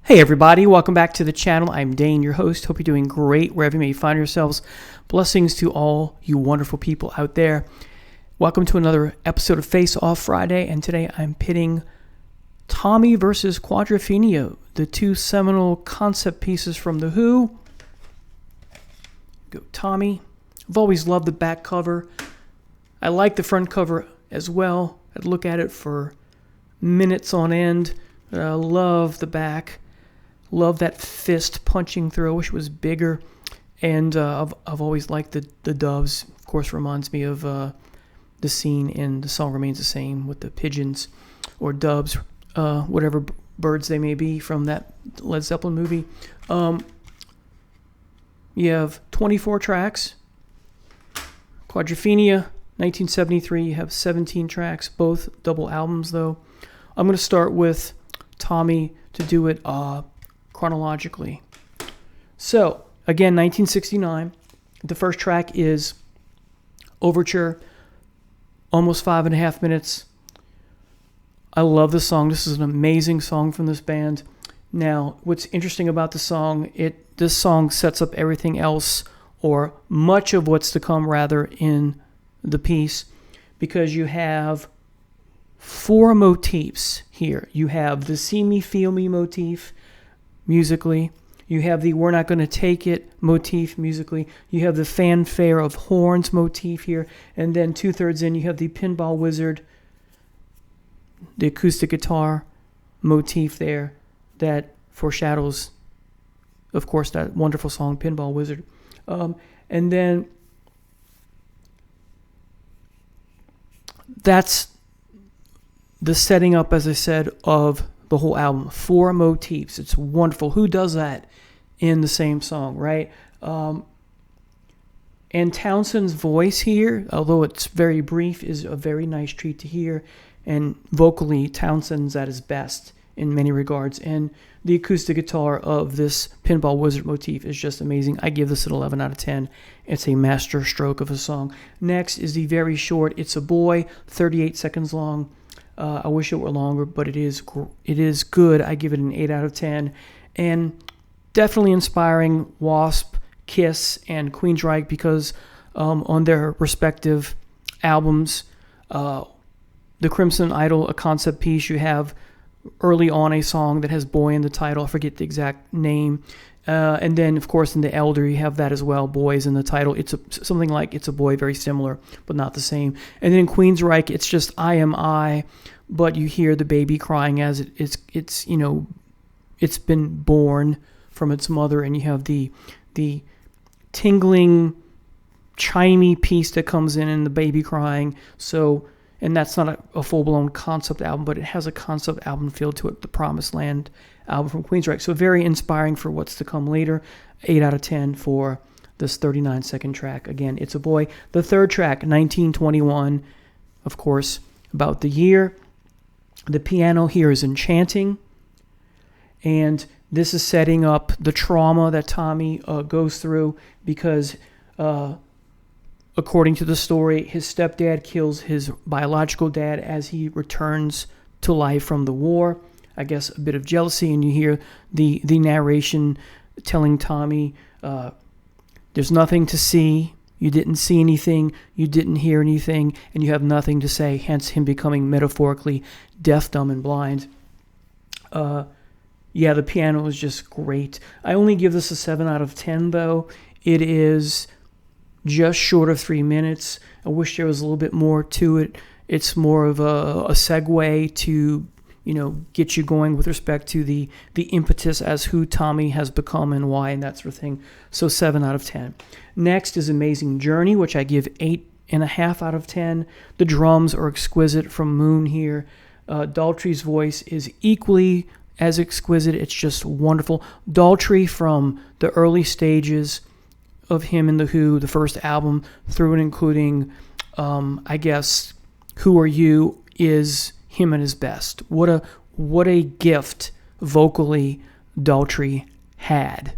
Hey everybody, welcome back to the channel. I'm Dane, your host. Hope you're doing great wherever you may find yourselves. Blessings to all you wonderful people out there. Welcome to another episode of Faceoff Friday, and today I'm pitting Tommy versus Quadrophenia, the two seminal concept pieces from The Who. Go Tommy. I've always loved the back cover. I like the front cover as well. I'd look at it for minutes on end. I love the back. Love that fist punching through. I wish it was bigger. And I've always liked the doves. Of course, reminds me of the scene in The Song Remains the Same with the pigeons or doves, whatever birds they may be from that Led Zeppelin movie. You have 24 tracks. Quadrophenia, 1973. You have 17 tracks, both double albums, though. I'm going to start with Tommy to do it chronologically. So, again, 1969. The first track is Overture, almost 5.5 minutes. I love this song. This is an amazing song from this band. Now, what's interesting about the song, this song sets up everything else, or much of what's to come, rather, in the piece, because you have 4 motifs here. You have the See Me, Feel Me motif, musically. You have the We're Not Gonna Take It motif musically. You have the fanfare of horns motif here. And then 2/3 in, you have the Pinball Wizard, the acoustic guitar motif there that foreshadows, of course, that wonderful song, Pinball Wizard. And then that's the setting up, as I said, of the whole album. 4 motifs. It's wonderful. Who does that in the same song, right? And Townsend's voice here, although it's very brief, is a very nice treat to hear. And vocally, Townsend's at his best in many regards. And the acoustic guitar of this Pinball Wizard motif is just amazing. I give this an 11 out of 10. It's a master stroke of a song. Next is the very short It's a Boy, 38 seconds long. I wish it were longer, but it is good. I give it an 8 out of 10. And definitely inspiring Wasp, Kiss, and Queensryche, because on their respective albums, The Crimson Idol, a concept piece, you have early on a song that has Boy in the title. I forget the exact name. And then, of course, in The Elder, you have that as well, Boys in the title. It's something like It's a Boy, very similar, but not the same. And then in Queensryche, it's just I Am I, but you hear the baby crying as it's been born from its mother, and you have the tingling, chimey piece that comes in and the baby crying. So, and that's not a full-blown concept album, but it has a concept album feel to it, the Promised Land album from Queensryche. So very inspiring for what's to come later. 8 out of 10 for this 39-second track. Again, It's a Boy. The third track, 1921, of course, about the year. The piano here is enchanting, and this is setting up the trauma that Tommy goes through because, according to the story, his stepdad kills his biological dad as he returns to life from the war. I guess a bit of jealousy, and you hear the narration telling Tommy, there's nothing to see, you didn't see anything, you didn't hear anything, and you have nothing to say, hence him becoming metaphorically deaf, dumb, and blind. Yeah, the piano is just great. I only give this a 7 out of 10, though. It is just short of 3 minutes. I wish there was a little bit more to it. It's more of a segue to get you going with respect to the impetus as who Tommy has become and why and that sort of thing. So 7 out of 10. Next is Amazing Journey, which I give 8.5 out of 10. The drums are exquisite from Moon here. Daltrey's voice is equally as exquisite. It's just wonderful. Daltrey, from the early stages of him in The Who, the first album, through and including, I guess, Who Are You, is him at his best. What a gift vocally Daltrey had.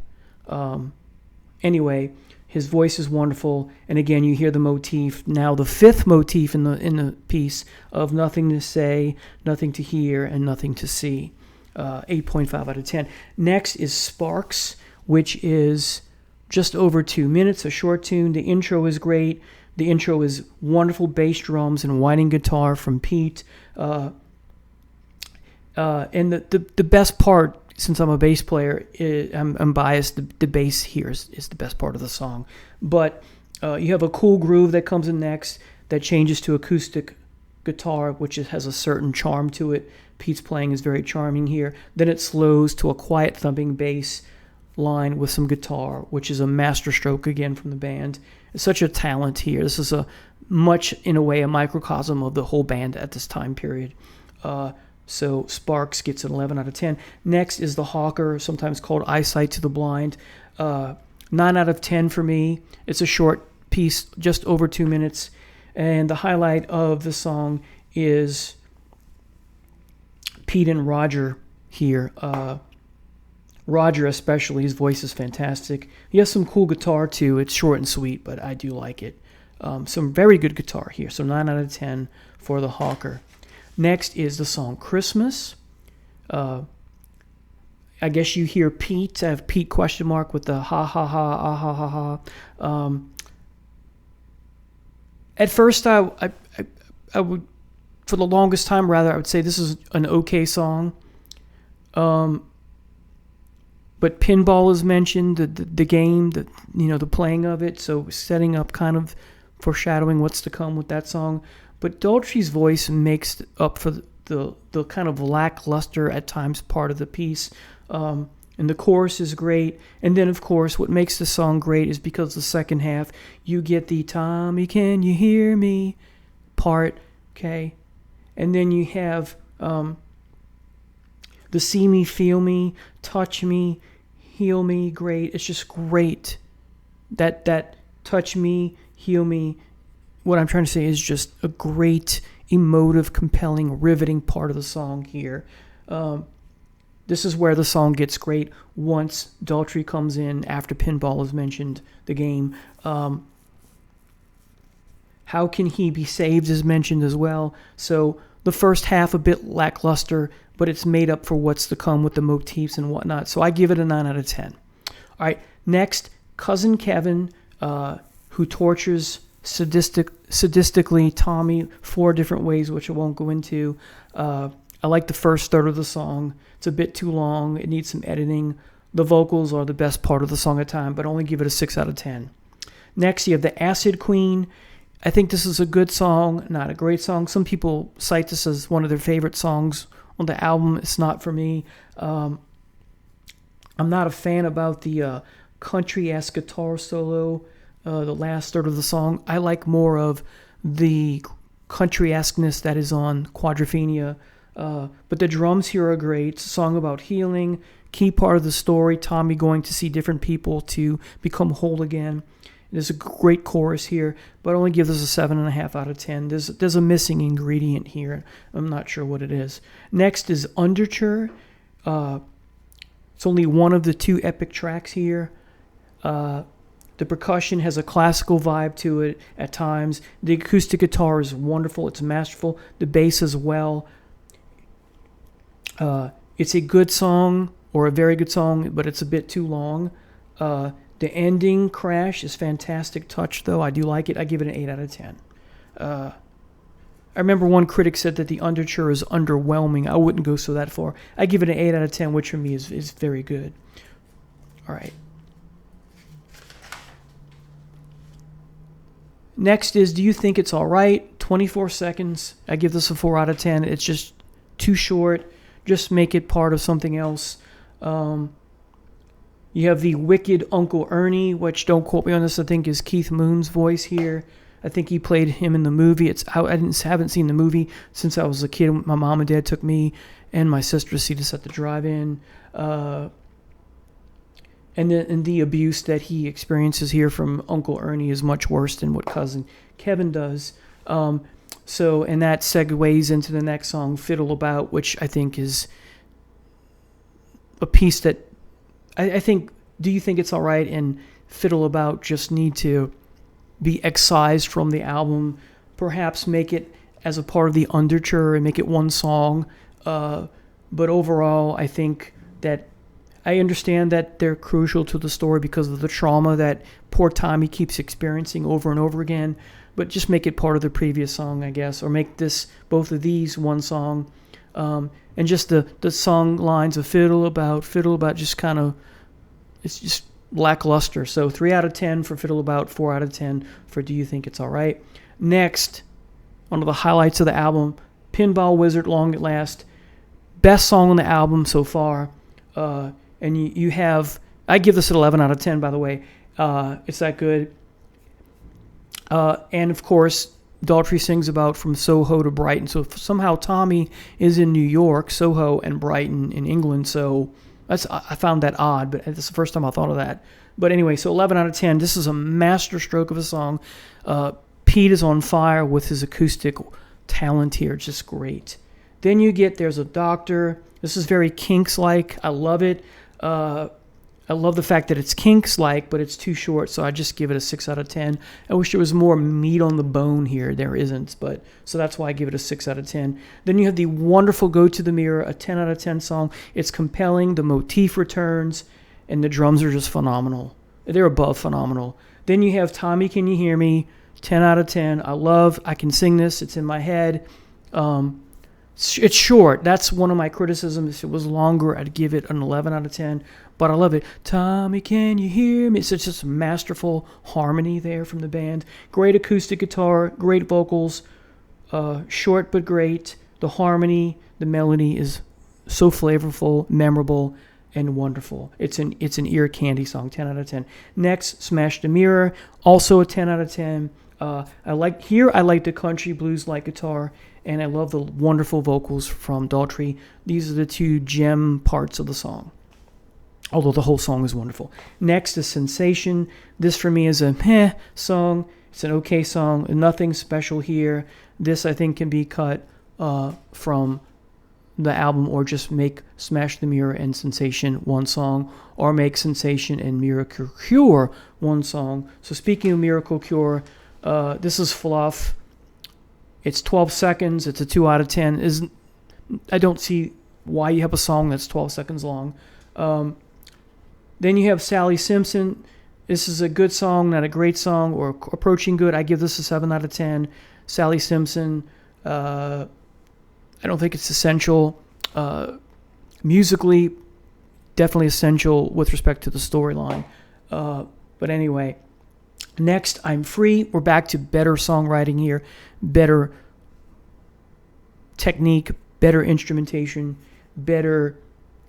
Anyway, his voice is wonderful, and again you hear the motif, now the 5th motif in the piece, of nothing to say, nothing to hear, and nothing to see. 8.5 out of 10. Next is Sparks, which is just over 2 minutes, a short tune. The intro is great. The intro is wonderful bass drums and whining guitar from Pete. And the best part, since I'm a bass player, I'm biased. The bass here is the best part of the song. But you have a cool groove that comes in next that changes to acoustic guitar, which has a certain charm to it. Pete's playing is very charming here. Then it slows to a quiet thumping bass line with some guitar, which is a masterstroke again from the band. It's such a talent here. This is in a way, a microcosm of the whole band at this time period. So Sparks gets an 11 out of 10. Next is The Hawker, sometimes called Eyesight to the Blind. 9 out of 10 for me. It's a short piece, just over 2 minutes. And the highlight of the song is Pete and Roger here. Roger especially, his voice is fantastic. He has some cool guitar too. It's short and sweet, but I do like it. Some very good guitar here. So 9 out of 10 for The Hawker. Next is the song Christmas. I guess you hear Pete. I have Pete question mark with the ha ha ha ah ha ha ha. At first, I would, for the longest time, rather, I would say this is an okay song. But pinball is mentioned, the game, the playing of it, so setting up, kind of foreshadowing what's to come with that song. But Daltrey's voice makes up for the kind of lackluster at times part of the piece. And the chorus is great. And then, of course, what makes the song great is because the second half, you get the Tommy, can you hear me part, okay? And then you have the see me, feel me, touch me, heal me, great. It's just great. That touch me, heal me, what I'm trying to say is just a great, emotive, compelling, riveting part of the song here. This is where the song gets great once Daltrey comes in after pinball is mentioned, the game. How Can He Be Saved is mentioned as well. So the first half a bit lackluster, but it's made up for what's to come with the motifs and whatnot. So I give it a 9 out of 10. All right, next, Cousin Kevin, who tortures sadistically Tommy 4 different ways, which I won't go into. I like the first third of the song. It's a bit too long. It needs some editing. The vocals are the best part of the song at time, but only give it a 6 out of 10. Next, you have the Acid Queen. I think this is a good song, not a great song. Some people cite this as one of their favorite songs on the album. It's not for me. I'm not a fan about the country-esque guitar solo, the last third of the song. I like more of the country-esqueness that is on Quadrophenia. But the drums here are great. It's a song about healing. Key part of the story, Tommy going to see different people to become whole again. There's a great chorus here, but I only give this a 7.5 out of 10. There's a missing ingredient here. I'm not sure what it is. Next is Underture. It's only one of the 2 epic tracks here. The percussion has a classical vibe to it at times. The acoustic guitar is wonderful. It's masterful. The bass as well. It's a good song, or a very good song, but it's a bit too long. The ending crash is fantastic touch, though. I do like it. I give it an 8 out of 10. I remember one critic said that the Underture is underwhelming. I wouldn't go so that far. I give it an 8 out of 10, which for me is very good. All right. Next is Do You Think It's All Right? 24 seconds. I give this a 4 out of 10. It's just too short. Just make it part of something else. You have the wicked Uncle Ernie, which, don't quote me on this, I think is Keith Moon's voice here. I think he played him in the movie. I haven't seen the movie since I was a kid. My mom and dad took me and my sister to see this at the drive-in. And the abuse that he experiences here from Uncle Ernie is much worse than what Cousin Kevin does. And that segues into the next song, Fiddle About, which I think is a piece that I think, Do You Think It's All Right? And Fiddle About just need to be excised from the album. Perhaps make it as a part of the Underture and make it one song. But overall, I think that I understand that they're crucial to the story because of the trauma that poor Tommy keeps experiencing over and over again. But just make it part of the previous song, I guess, or make both of these one song. And just the song lines of fiddle about, just kind of, it's just lackluster. So 3 out of 10 for Fiddle About, 4 out of 10 for Do You Think It's Alright. Next, one of the highlights of the album, Pinball Wizard, Long at Last. Best song on the album so far. And you have, I give this an 11 out of 10, by the way. It's that good. And of course, Daltrey sings about from Soho to Brighton. So somehow Tommy is in New York, Soho, and Brighton in England. So I found that odd, but it's the first time I thought of that. But anyway, so 11 out of 10. This is a master stroke of a song. Pete is on fire with his acoustic talent here. Just great. Then you get There's a Doctor. This is very Kinks-like. I love it. I love the fact that it's Kinks-like, but it's too short, so I just give it a 6 out of 10. I wish there was more meat on the bone here. There isn't, but so that's why I give it a 6 out of 10. Then you have the wonderful Go to the Mirror, a 10 out of 10 song. It's compelling. The motif returns, and the drums are just phenomenal. They're above phenomenal. Then you have Tommy, Can You Hear Me? 10 out of 10. I can sing this. It's in my head. It's short. That's one of my criticisms. If it was longer, I'd give it an 11 out of 10. But I love it. Tommy, can you hear me? It's just masterful harmony there from the band. Great acoustic guitar, great vocals, short but great. The harmony, the melody is so flavorful, memorable, and wonderful. It's an ear candy song. 10 out of 10. Next, Smash the Mirror, also a 10 out of 10. I like the country blues-like guitar, and I love the wonderful vocals from Daltrey. These are the two gem parts of the song, although the whole song is wonderful. Next is Sensation. This for me is a meh song. It's an okay song. Nothing special here. This I think can be cut from the album, or just make Smash the Mirror and Sensation one song, or make Sensation and Miracle Cure one song. So speaking of Miracle Cure, this is fluff. It's 12 seconds. It's a 2 out of 10. I don't see why you have a song that's 12 seconds long. Then you have Sally Simpson. This is a good song, not a great song, or approaching good. I give this a 7 out of 10. Sally Simpson, I don't think it's essential. Musically, definitely essential with respect to the storyline. But anyway, next, I'm Free. We're back to better songwriting here, better technique, better instrumentation, better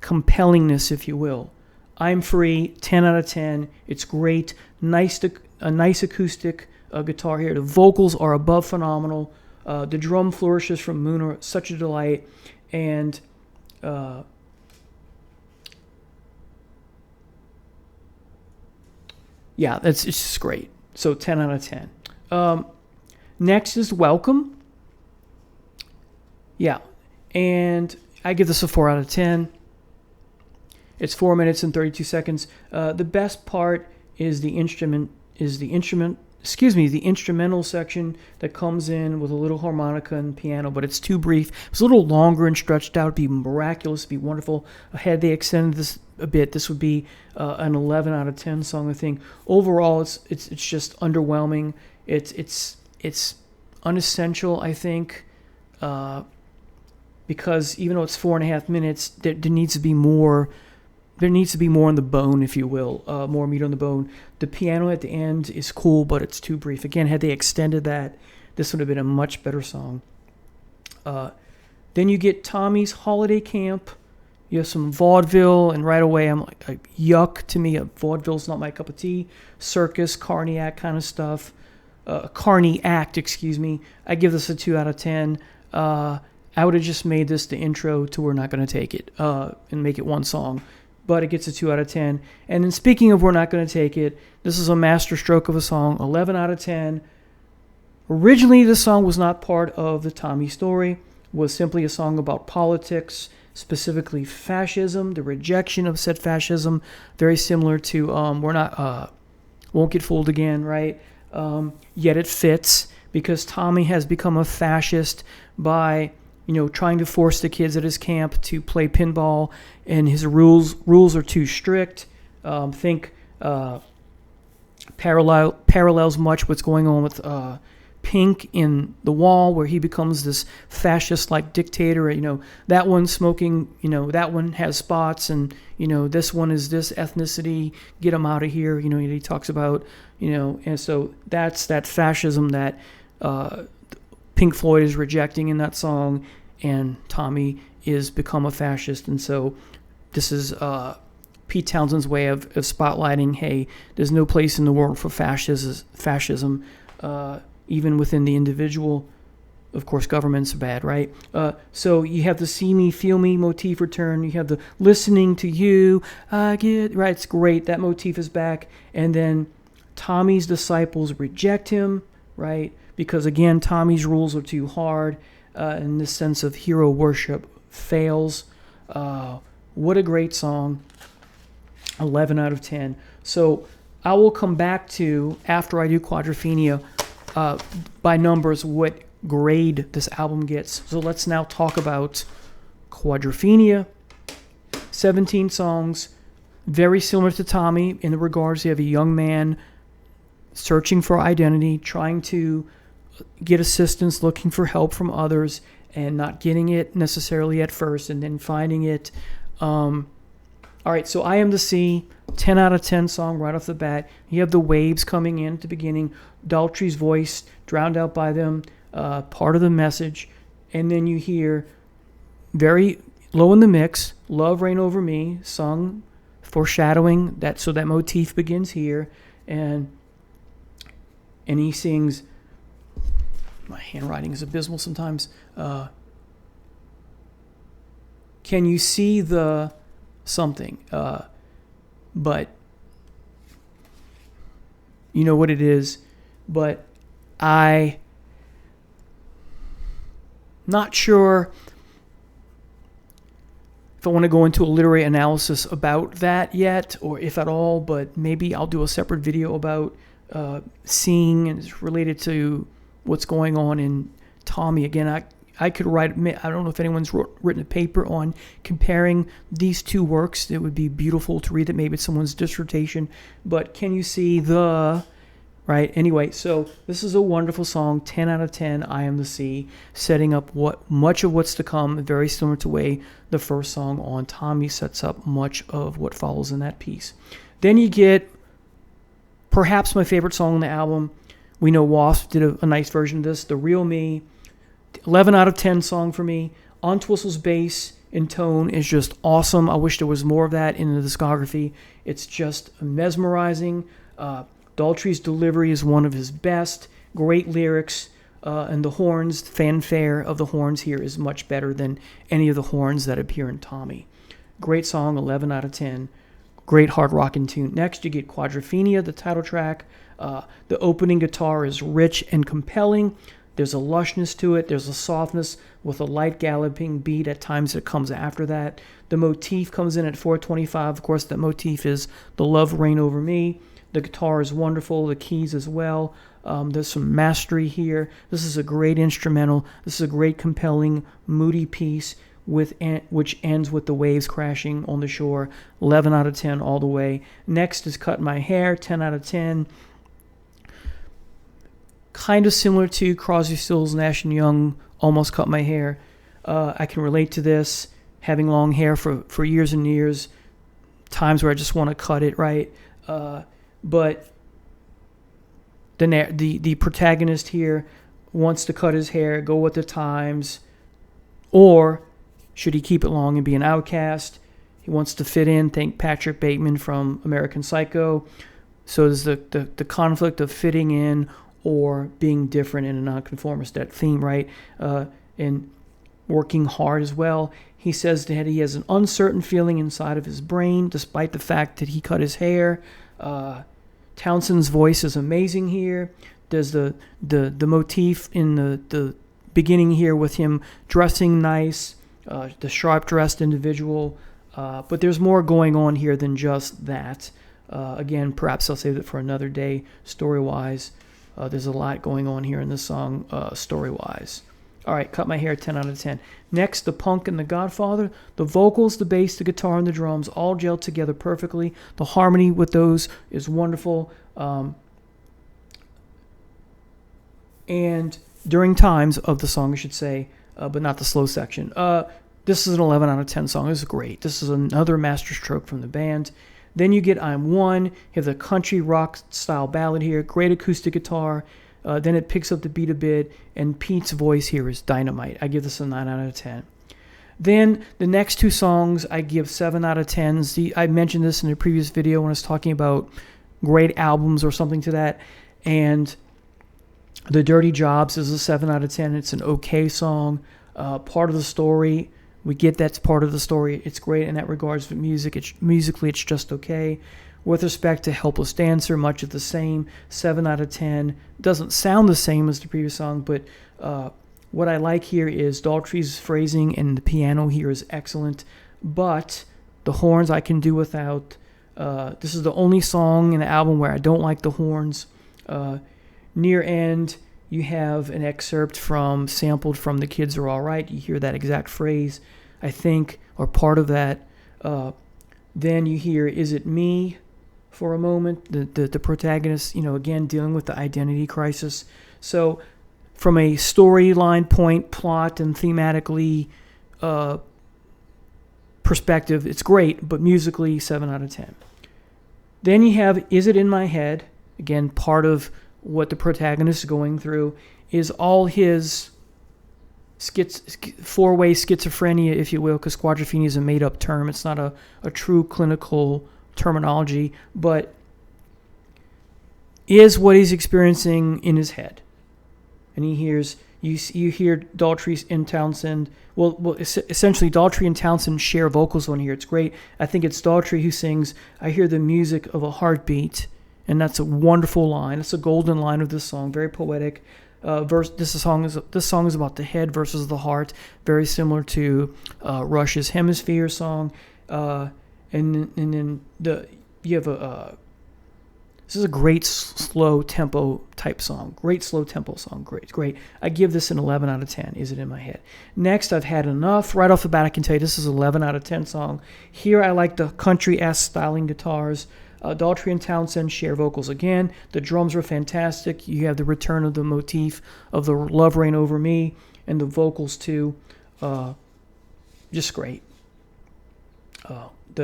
compellingness, if you will. I'm Free, 10 out of 10. It's great. A nice acoustic guitar here. The vocals are above phenomenal. The drum flourishes from Moon are such a delight. And it's just great. So 10 out of 10. Next is Welcome. Yeah. And I give this a 4 out of 10. It's 4 minutes and 32 seconds. The best part is the instrumental section that comes in with a little harmonica and piano, but it's too brief. If it's a little longer and stretched out, it'd be miraculous, it'd be wonderful. Had they extended this a bit, this would be an 11 out of 10 song, I think. Overall, it's just underwhelming. It's unessential, I think, because even though it's 4.5 minutes, there needs to be more. There needs to be more on the bone, if you will, more meat on the bone. The piano at the end is cool, but it's too brief. Again, had they extended that, this would have been a much better song. Then you get Tommy's Holiday Camp. You have some vaudeville, and right away I'm like, yuck to me. Vaudeville's not my cup of tea. Circus, Carney Act kind of stuff. Carney Act, excuse me. I give this a 2 out of 10. I would have just made this the intro to We're Not Gonna Take It and make it one song. But it gets a 2 out of 10. And then speaking of We're Not Gonna Take It, this is a master stroke of a song, 11 out of 10. Originally, this song was not part of the Tommy story. It was simply a song about politics, specifically fascism, the rejection of said fascism, very similar to Won't Get Fooled Again, right? Yet it fits because Tommy has become a fascist by trying to force the kids at his camp to play pinball, and his rules are too strict. Think parallels much what's going on with Pink in The Wall, where he becomes this fascist-like dictator. That one's smoking, that one has spots, and, this one is this ethnicity, get him out of here. He talks about, and so that's that fascism that Pink Floyd is rejecting in that song, and Tommy is become a fascist. And so this is Pete Townshend's way of spotlighting, hey, there's no place in the world for fascism, even within the individual. Of course, government's bad, right? So you have the see me, feel me motif return. You have the listening to you, right? It's great. That motif is back. And then Tommy's disciples reject him, right? Because, again, Tommy's rules are too hard, and this sense of hero worship fails. What a great song. 11 out of 10. So I will come back to, after I do Quadrophenia, by numbers, what grade this album gets. So let's now talk about Quadrophenia. 17 songs, very similar to Tommy in the regards you have a young man searching for identity, trying to get assistance, looking for help from others, and not getting it necessarily at first, and then finding it. All right, so I Am the Sea, 10 out of 10 song right off the bat. You have the waves coming in at the beginning, Daltrey's voice drowned out by them, part of the message. And then you hear, very low in the mix, Love Reign Over Me, sung, foreshadowing that, so that motif begins here. And he sings, my handwriting is abysmal sometimes, can you see the something, but you know what it is, but I not sure if I want to go into a literary analysis about that yet, or if at all, but maybe I'll do a separate video about seeing, and it's related to what's going on in Tommy. Again, I could write, I don't know if anyone's written a paper on comparing these two works. It would be beautiful to read it. Maybe it's someone's dissertation. But can you see the, right? Anyway, so this is a wonderful song, 10 out of 10, I Am the Sea, setting up much of what's to come, very similar to the way the first song on Tommy sets up much of what follows in that piece. Then you get perhaps my favorite song on the album. We know Wasp did a nice version of this, The Real Me. 11 out of 10 song for me. Entwistle's bass and tone is just awesome. I wish there was more of that in the discography. It's just mesmerizing. Daltrey's delivery is one of his best. Great lyrics. And the horns, fanfare of the horns here is much better than any of the horns that appear in Tommy. Great song, 11 out of 10. Great hard rockin' tune. Next, you get Quadrophenia, the title track. The opening guitar is rich and compelling. There's a lushness to it. There's a softness with a light galloping beat at times that comes after that. The motif comes in at 425. Of course, that motif is the Love Reign Over Me. The guitar is wonderful. The keys as well. There's some mastery here. This is a great instrumental. This is a great, compelling, moody piece which ends with the waves crashing on the shore. 11 out of 10 all the way. Next is Cut My Hair, 10 out of 10. Kind of similar to Crosby, Stills, Nash & Young, Almost Cut My Hair. I can relate to this, having long hair for years and years, times where I just want to cut it, right? But the protagonist here wants to cut his hair, go with the times, or should he keep it long and be an outcast? He wants to fit in. Think Patrick Bateman from American Psycho. So there's the conflict of fitting in or being different in a nonconformist, that theme, right? And working hard as well. He says that he has an uncertain feeling inside of his brain, despite the fact that he cut his hair. Townshend's voice is amazing here. There's the motif in the beginning here with him dressing nice, the sharp-dressed individual. But there's more going on here than just that. Again, perhaps I'll save it for another day, story-wise. There's a lot going on here in this song, story-wise. All right, cut my hair, 10 out of 10. Next, the punk and the Godfather. The vocals, the bass, the guitar, and the drums all gel together perfectly. The harmony with those is wonderful. And during times of the song, I should say, but not the slow section. This is an 11 out of 10 song. This is great. This is another masterstroke from the band. Then you get I'm One. You have the country rock style ballad here. Great acoustic guitar. Then it picks up the beat a bit, and Pete's voice here is dynamite. I give this a 9 out of 10. Then the next two songs I give 7 out of 10s. I mentioned this in a previous video when I was talking about great albums or something to that. And The Dirty Jobs is a 7 out of 10. It's an okay song. Part of the story, we get that's part of the story. It's great in that regards, but musically it's just okay. With respect to Helpless Dancer, much of the same, 7 out of 10. Doesn't sound the same as the previous song, but what I like here is Daltrey's phrasing, and the piano here is excellent. But the horns I can do without. This is the only song in the album where I don't like the horns. Near end, you have an excerpt sampled from The Kids Are All Right. You hear that exact phrase, I think, or part of that. Then you hear Is It Me? For a moment, the protagonist, again, dealing with the identity crisis. So from a storyline point, plot, and thematically perspective, it's great, but musically, 7 out of 10. Then you have Is It In My Head? Again, part of what the protagonist is going through is all his four-way schizophrenia, if you will, because quadrophenia is a made-up term. It's not a true clinical terminology, but is what he's experiencing in his head. And he hears, you hear Daltrey and Townsend, essentially Daltrey and Townsend share vocals on here. It's great. I think it's Daltrey who sings, I hear the music of a heartbeat, and that's a wonderful line. It's a golden line of this song, very poetic. This song is about the head versus the heart, very similar to Rush's Hemisphere song. And then you have this is a great slow tempo type song. Great slow tempo song. Great. I give this an 11 out of 10. Is It In My Head? Next, I've Had Enough. Right off the bat, I can tell you this is an 11 out of 10 song. Here, I like the country-esque styling guitars. Daltrey and Townsend share vocals again. The drums are fantastic. You have the return of the motif of the Love Reign Over Me, and the vocals too. Just great.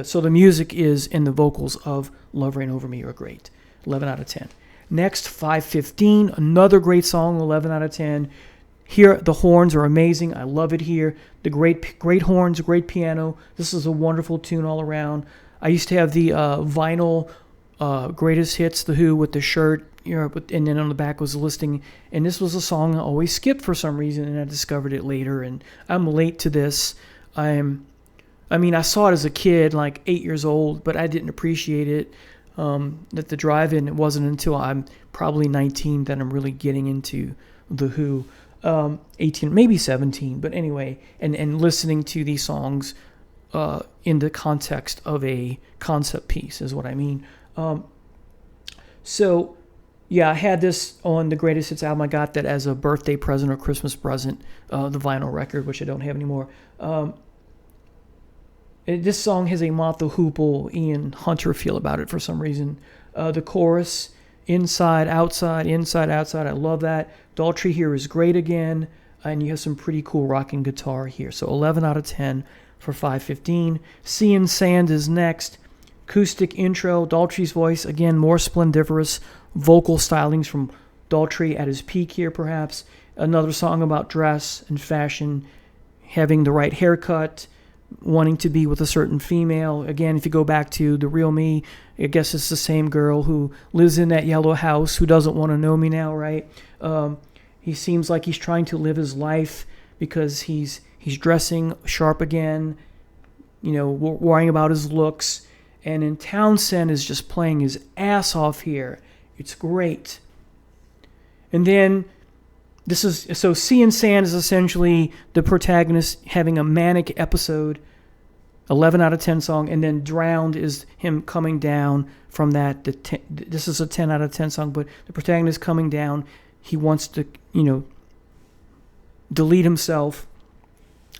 So the music is in the vocals of Love Reign Over Me are great. 11 out of 10. Next, 515, another great song, 11 out of 10. Here, the horns are amazing. I love it here. The great horns, great piano. This is a wonderful tune all around. I used to have the vinyl greatest hits, The Who, with the shirt, and then on the back was a listing. And this was a song I always skipped for some reason, and I discovered it later. And I'm late to this. I saw it as a kid, like 8 years old, but I didn't appreciate it. At the drive-in, it wasn't until I'm probably 19 that I'm really getting into The Who. 18, maybe 17, but anyway, and listening to these songs in the context of a concept piece is what I mean. So, yeah, I had this on the Greatest Hits album. I got that as a birthday present or Christmas present, the vinyl record, which I don't have anymore. This song has a Martha Hoople, Ian Hunter feel about it for some reason. The chorus, inside, outside, I love that. Daltrey here is great again, and you have some pretty cool rocking guitar here. So 11 out of 10 for 515. Sea and Sand is next. Acoustic intro, Daltrey's voice, again, more splendiferous vocal stylings from Daltrey at his peak here, perhaps. Another song about dress and fashion, having the right haircut, wanting to be with a certain female. Again, if you go back to The Real Me, I guess it's the same girl who lives in that yellow house who doesn't want to know me now, right? He seems like he's trying to live his life because he's dressing sharp again, worrying about his looks. And then Townsend is just playing his ass off here. It's great. And then Sea and Sand is essentially the protagonist having a manic episode, 11 out of 10 song, and then Drowned is him coming down from that. This is a 10 out of 10 song, but the protagonist coming down, he wants to, delete himself.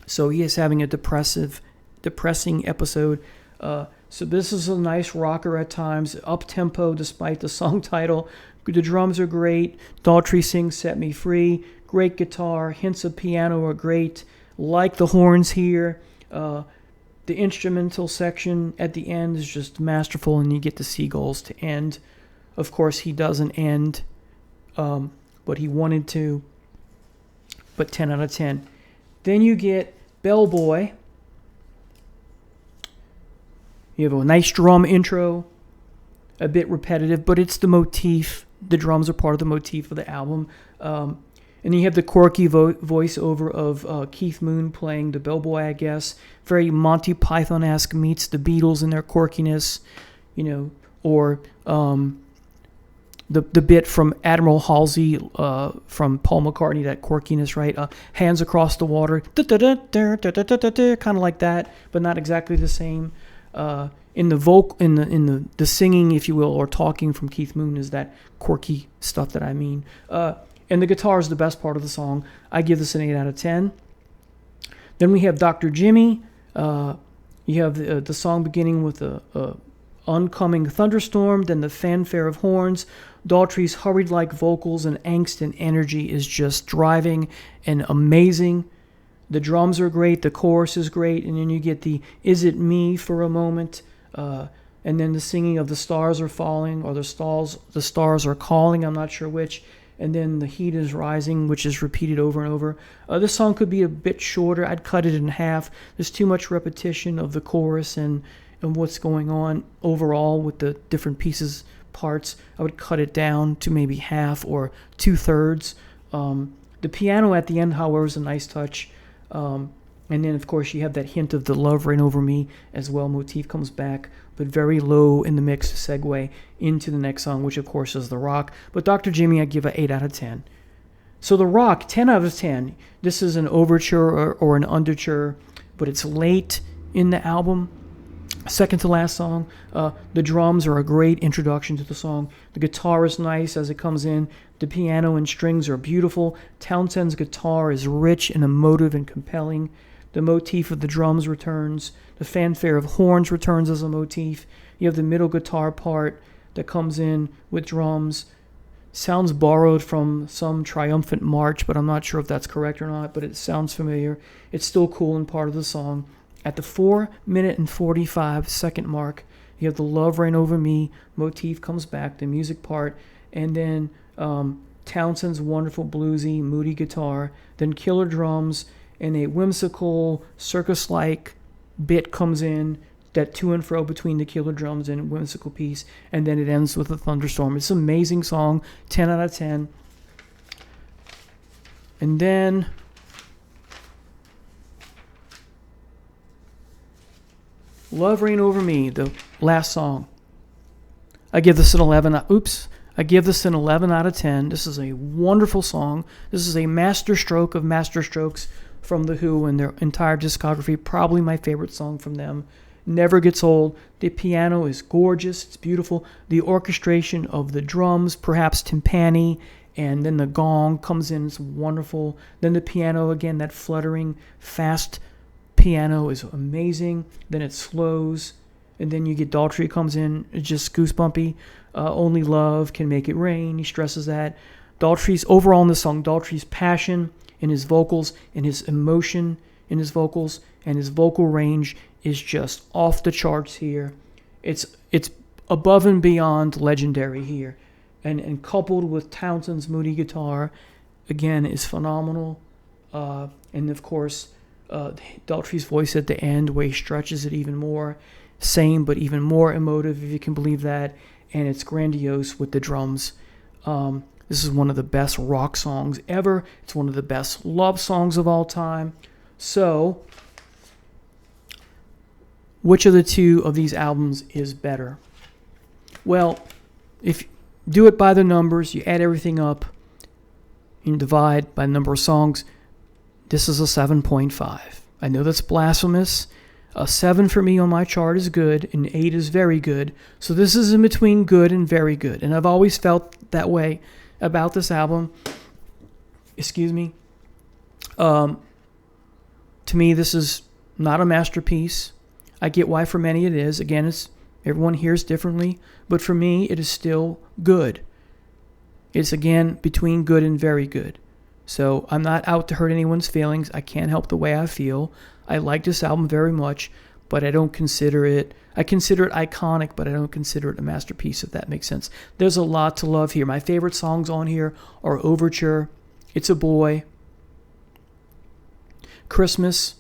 So he is having a depressing episode. So this is a nice rocker at times, up-tempo despite the song title. The drums are great. Daltrey sings Set Me Free. Great guitar. Hints of piano are great. Like the horns here. The instrumental section at the end is just masterful, and you get the seagulls to end. Of course, he doesn't end, but he wanted to. But 10 out of 10. Then you get Bellboy. You have a nice drum intro, a bit repetitive, but it's the motif. The drums are part of the motif of the album. And you have the quirky voiceover of Keith Moon playing the bellboy, I guess. Very Monty Python-esque, meets the Beatles in their quirkiness, or the bit from Admiral Halsey from Paul McCartney, that quirkiness, right? Hands Across the Water, kind of like that, but not exactly the same. In the singing, if you will, or talking from Keith Moon is that quirky stuff that I mean. And the guitar is the best part of the song. I give this an 8 out of 10. Then we have Dr. Jimmy. You have the song beginning with a oncoming thunderstorm, then the fanfare of horns. Daltrey's hurried-like vocals and angst and energy is just driving and amazing. The drums are great, the chorus is great, and then you get the "Is It Me" for a moment, and then the singing of "The Stars Are Falling" or the stars are calling, I'm not sure which, and then "The Heat Is Rising," which is repeated over and over. This song could be a bit shorter. I'd cut it in half. There's too much repetition of the chorus and what's going on overall with the different pieces, parts. I would cut it down to maybe half or 2/3. The piano at the end, however, is a nice touch. And then, of course, you have that hint of the Love Reign Over Me as well. Motif comes back, but very low in the mix to segue into the next song, which, of course, is The Rock. But Dr. Jimmy, I give an 8 out of 10. So The Rock, 10 out of 10. This is an overture or an underture, but it's late in the album. Second to last song. The drums are a great introduction to the song. The guitar is nice as it comes in. The piano and strings are beautiful. Townsend's guitar is rich and emotive and compelling. The motif of the drums returns. The fanfare of horns returns as a motif. You have the middle guitar part that comes in with drums. Sounds borrowed from some triumphant march, but I'm not sure if that's correct or not, but it sounds familiar. It's still cool and part of the song. At the 4-minute and 45-second mark, you have the Love Reign Over Me motif comes back, the music part, and then Townsend's wonderful bluesy, moody guitar, then killer drums, and a whimsical, circus-like bit comes in, that to and fro between the killer drums and a whimsical piece, and then it ends with a thunderstorm. It's an amazing song, 10 out of 10. And then Love Reign Over Me, the last song. I give this an 11. I give this an 11 out of 10. This is a wonderful song. This is a masterstroke of masterstrokes from The Who and their entire discography. Probably my favorite song from them. Never gets old. The piano is gorgeous. It's beautiful. The orchestration of the drums, perhaps timpani, and then the gong comes in. It's wonderful. Then the piano, again, that fluttering, fast piano is amazing. Then it slows, and then you get Daltrey comes in. It's just goosebumpy. Only love can make it rain. He stresses that. Daltrey's overall in the song, Daltrey's passion in his vocals, in his emotion in his vocals, and his vocal range is just off the charts here. It's above and beyond legendary here, and coupled with Townsend's moody guitar, again, is phenomenal. And of course, Daltrey's voice at the end, where he stretches it even more, same but even more emotive, if you can believe that, and it's grandiose with the drums. This is one of the best rock songs ever. It's one of the best love songs of all time. So, which of the two of these albums is better? Well, if you do it by the numbers, you add everything up, you divide by the number of songs, this is a 7.5. I know that's blasphemous. A 7 for me on my chart is good, and 8 is very good. So this is in between good and very good. And I've always felt that way about this album. Excuse me. To me, this is not a masterpiece. I get why for many it is. Again, everyone hears differently, but for me, it is still good. It's, again, between good and very good. So I'm not out to hurt anyone's feelings. I can't help the way I feel. I like this album very much, but I consider it iconic, but I don't consider it a masterpiece, if that makes sense. There's a lot to love here. My favorite songs on here are Overture, It's a Boy, Christmas,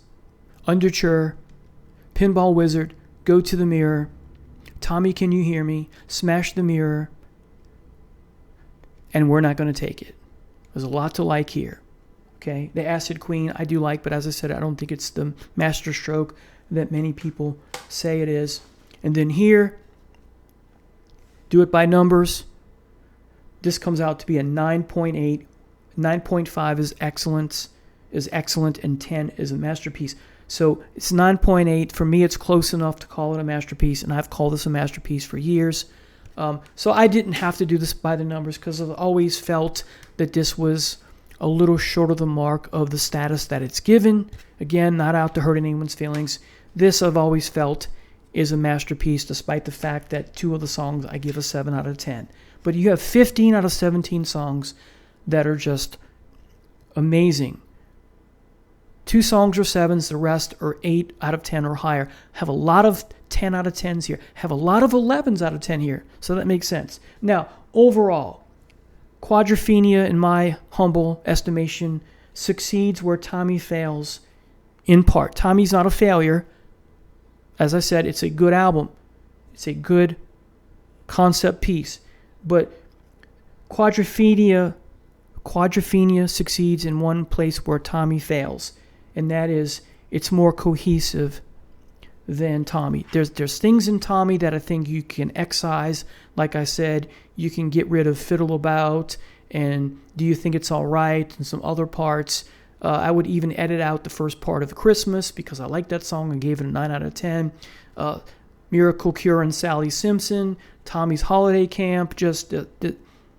Underture, Pinball Wizard, Go to the Mirror, Tommy Can You Hear Me, Smash the Mirror, and We're Not Gonna Take It. There's a lot to like here. Okay, the Acid Queen I do like, but as I said, I don't think it's the masterstroke that many people say it is. And then here, do it by numbers. This comes out to be a 9.8. 9.5 is excellent, and 10 is a masterpiece. So it's 9.8. For me, it's close enough to call it a masterpiece, and I've called this a masterpiece for years. So I didn't have to do this by the numbers because I've always felt that this was a little short of the mark of the status that it's given. Again, not out to hurt anyone's feelings. This, I've always felt, is a masterpiece, despite the fact that 2 of the songs I give a 7 out of 10. But you have 15 out of 17 songs that are just amazing. 2 songs are 7s, the rest are 8 out of 10 or higher. Have a lot of 10 out of 10s here. Have a lot of 11s out of 10 here. So that makes sense. Now, overall, Quadrophenia, in my humble estimation, succeeds where Tommy fails in part. Tommy's not a failure. As I said, it's a good album. It's a good concept piece. But Quadrophenia succeeds in one place where Tommy fails, and that is it's more cohesive than Tommy. There's things in Tommy that I think you can excise. Like I said, you can get rid of Fiddle About and Do You Think It's All Right and some other parts. I would even edit out the first part of Christmas because I like that song and gave it a 9 out of 10. Miracle Cure and Sally Simpson, Tommy's Holiday Camp,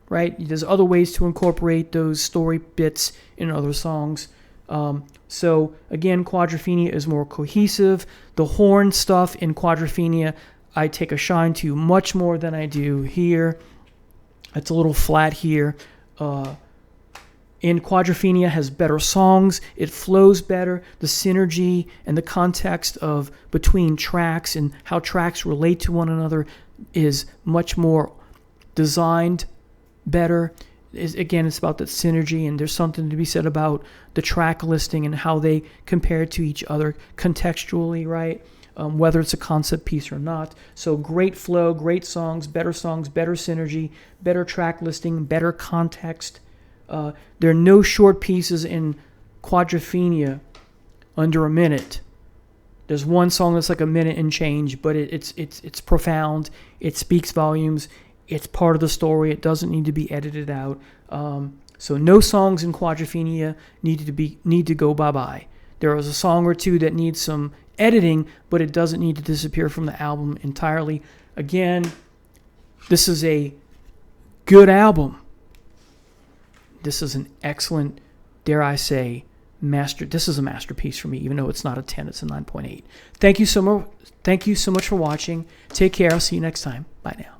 right? There's other ways to incorporate those story bits in other songs. So again, Quadrophenia is more cohesive. The horn stuff in Quadrophenia, I take a shine to much more than I do here. It's a little flat here. In Quadrophenia has better songs. It flows better. The synergy and the context of between tracks and how tracks relate to one another is much more designed better. Again, it's about that synergy, and there's something to be said about the track listing and how they compare to each other contextually, right? Whether it's a concept piece or not. So great flow, great songs, better synergy, better track listing, better context. There are no short pieces in Quadrophenia under a minute. There's one song that's like a minute and change, but it's profound. It speaks volumes. It's part of the story. It doesn't need to be edited out. So no songs in Quadrophenia need to go bye-bye. There is a song or two that needs some editing, but it doesn't need to disappear from the album entirely. Again, this is a good album. This is an excellent, dare I say, this is a masterpiece for me, even though it's not a 10, it's a 9.8. Thank you so much for watching. Take care. I'll see you next time. Bye now.